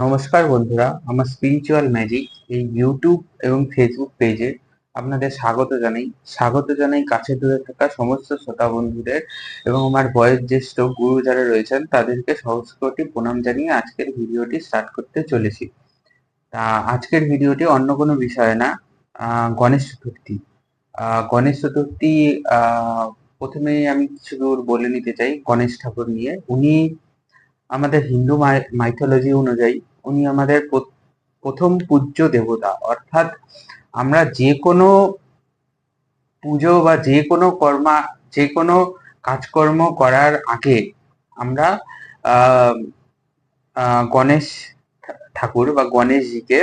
নমস্কার বন্ধুরা, আমার স্পিরিচুয়াল ম্যাজিক এই ইউটিউব এবং ফেসবুক পেজে আপনাদের স্বাগত জানাই কাছে দূরে থাকা সমস্ত শ্রোতা বন্ধুদের এবং আমার বয়োজ্যেষ্ঠ গুরু যারা রয়েছেন তাদেরকে সহস্র কোটি প্রণাম জানিয়ে আজকের ভিডিওটি স্টার্ট করতে চলেছি। তা আজকের ভিডিওটি অন্য কোনো বিষয় না, গণেশ চতুর্থী। গণেশ চতুর্থী আহ প্রথমেই আমি কিছু দূর বলে নিতে চাই গণেশ ঠাকুর নিয়ে। উনি আমাদের হিন্দু মাইথোলজি অনুযায়ী উনি আমাদের প্রথম পূজ্য দেবতা, অর্থাৎ আমরা যে কোনো পুজো বা যে কোনো কাজকর্ম করার আগে আমরা আহ গণেশ ঠাকুর বা গণেশজিকে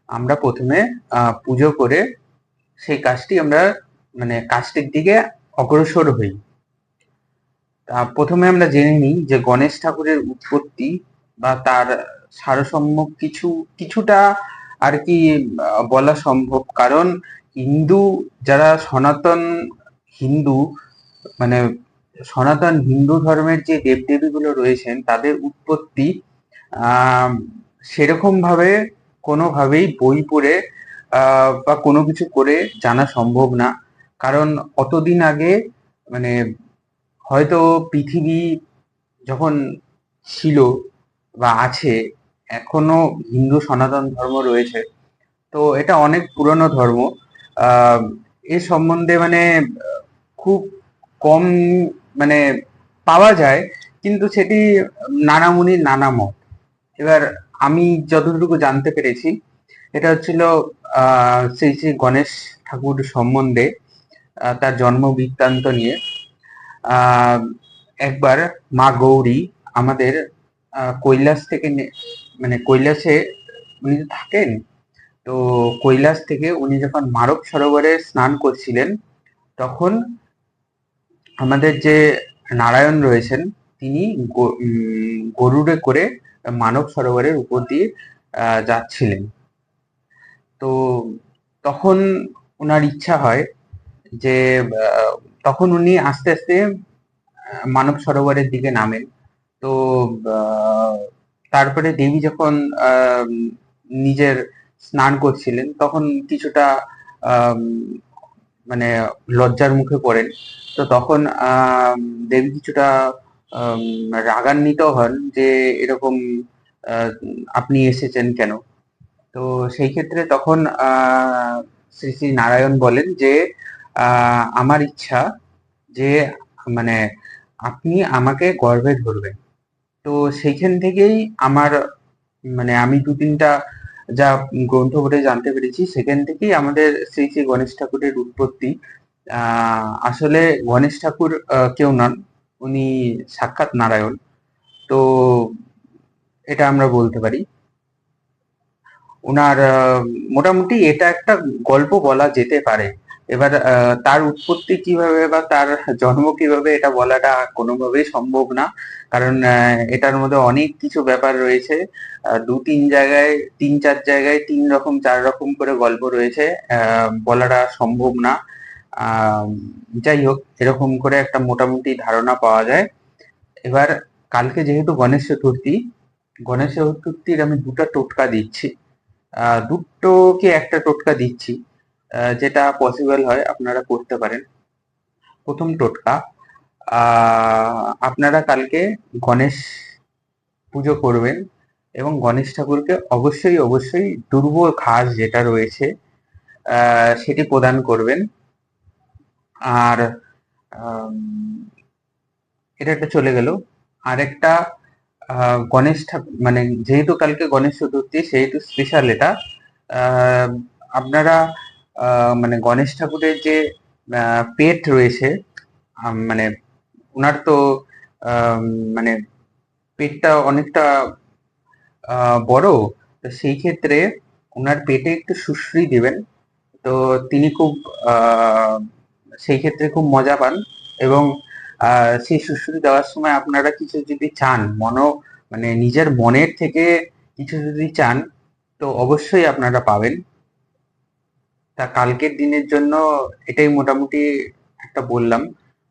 আমরা প্রথমে পুজো করে সেই কাজটি আমরা কাজটির দিকে অগ্রসর হই। প্রথমে আমরা জেনে নিই যে গণেশ ঠাকুরের উৎপত্তি বা তার সারসম্য কিছুটা আর কি বলা সম্ভব, কারণ হিন্দু যারা হিন্দু মানে সনাতন হিন্দু ধর্মের যে দেবদেবীগুলো রয়েছেন তাদের উৎপত্তি আহ সেরকম ভাবে কোনোভাবেই বই পড়ে বা কোনো কিছু করে জানা সম্ভব না। কারণ অতদিন আগে মানে হয়তো পৃথিবী যখন ছিল বা আছে, এখনো হিন্দু সনাতন ধর্ম রয়েছে, তো এটা অনেক পুরনো ধর্ম। আহ এ সম্বন্ধে খুব কম মানে পাওয়া যায়, কিন্তু সেটি নানা মুনির নানা মত। এবার আমি যতটুকু জানতে পেরেছি এটা হচ্ছিল শ্রী শ্রী গণেশ ঠাকুর সম্বন্ধে, তার জন্ম বৃত্তান্ত নিয়ে। আহ একবার মা গৌরী আমাদের কৈলাস থেকে কৈলাসে উনি তো থাকেন, তো কৈলাস থেকে উনি যখন মানব সরোবরে স্নান করছিলেন, তখন আমাদের যে নারায়ণ রয়েছেন তিনি গরুড়ে করে মানব সরোবরের উপর দিয়ে যাচ্ছিলেন। তো তখন ওনার ইচ্ছা হয় যে তখন উনি আস্তে আস্তে মানব সরোবরের দিকে নামেন। তো আহ, তারপরে দেবী যখন নিজের স্নান করছিলেন তখন কিছুটা আম, মানে লজ্জার মুখে পড়েন। তো তখন দেবী কিছুটা আম, রাগান্বিত হন যে এরকম আহ, আপনি এসেছেন কেন। তো সেই ক্ষেত্রে তখন শ্রী শ্রী নারায়ণ বলেন যে আমার ইচ্ছা যে মানে আপনি আমাকে গর্ভে ধরবেন। তো সেইখান থেকেই আমার আমি দু তিনটা যা গ্রন্থ পড়ে জানতে পেরেছি, সেখান থেকেই আমাদের শ্রী শ্রী গণেশ ঠাকুরের উৎপত্তি। আসলে গণেশ ঠাকুর কেউ নন, উনি সাক্ষাৎ নারায়ণ। তো এটা আমরা বলতে পারি। ওনার মোটামুটি এটা একটা গল্প বলা যেতে পারে। এবার তার উৎপত্তি কিভাবে বা তার জন্ম কিভাবে এটা বলাটা কোনোভাবেই সম্ভব না, কারণ এটার মধ্যে অনেক কিছু ব্যাপার রয়েছে। দু তিন জায়গায়, তিন চার জায়গায় তিন রকম চার রকম করে গল্প রয়েছে, বলাটা সম্ভব না। আহ যাই হোক, এরকম করে একটা মোটামুটি ধারণা পাওয়া যায়। এবার কালকে যেহেতু গণেশ চতুর্থীর আমি দুটো টোটকা দিচ্ছি। দুটো কি একটা টোটকা দিচ্ছি, যেটা পসিবল হয় আপনারা করতে পারেন। প্রথম টোটকা, আপনারা কালকে গণেশ পুজো করবেন এবং গণেশ ঠাকুরকে অবশ্যই অবশ্যই দুর্ব ঘাস যেটা রয়েছে সেটি প্রদান করবেন। আর আম, এটা একটা চলে গেল। আরেকটা, গণেশ ঠাকুর যেহেতু কালকে গণেশ চতুর্থী সেহেতু স্পেশাল এটা। আহ, আপনারা গণেশ ঠাকুরের যে পেট রয়েছে, মানে ওনার তো আম, মানে পেটটা অনেকটা বড়। তো সেই ক্ষেত্রে ওনার পেটে একটু সুশ্রী দিবেন। তো তিনি খুব আহ সেই ক্ষেত্রে খুব মজা পান। এবং সেই সুশ্রুতি দেওয়ার সময় আপনারা কিছু যদি চান, নিজের মনের থেকে কিছু যদি চান, তো অবশ্যই আপনারা পাবেন। তা কালকের দিনের জন্য এটাই মোটামুটি একটা বললাম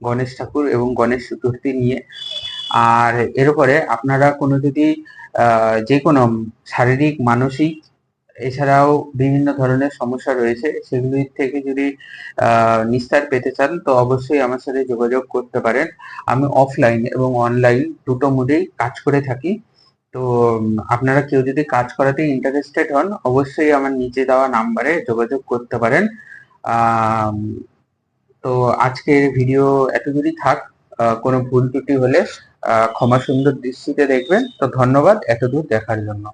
গণেশ ঠাকুর এবং গণেশ চতুর্থী নিয়ে। আর এর উপরে আপনারা কোনো যদি যে কোনো শারীরিক, মানসিক এছাড়াও বিভিন্ন ধরনের সমস্যা রয়েছে, সেগুলির থেকে যদি নিস্তার পেতে চান তো অবশ্যই আমার সাথে যোগাযোগ করতে পারেন। আমি অফলাইন এবং অনলাইন দুটো মোডেই কাজ করে থাকি। তো আপনারা কেউ যদি কাজ করাতে ইন্টারেস্টেড হন অবশ্যই আমার নিচে দেওয়া নাম্বারে যোগাযোগ করতে পারেন। আম, তো আজকের ভিডিও এতদূরই থাক। কোনো ভুল ত্রুটি হলে ক্ষমা সুন্দর দৃষ্টিতে দেখবেন। তো ধন্যবাদ এতদূর দেখার জন্য।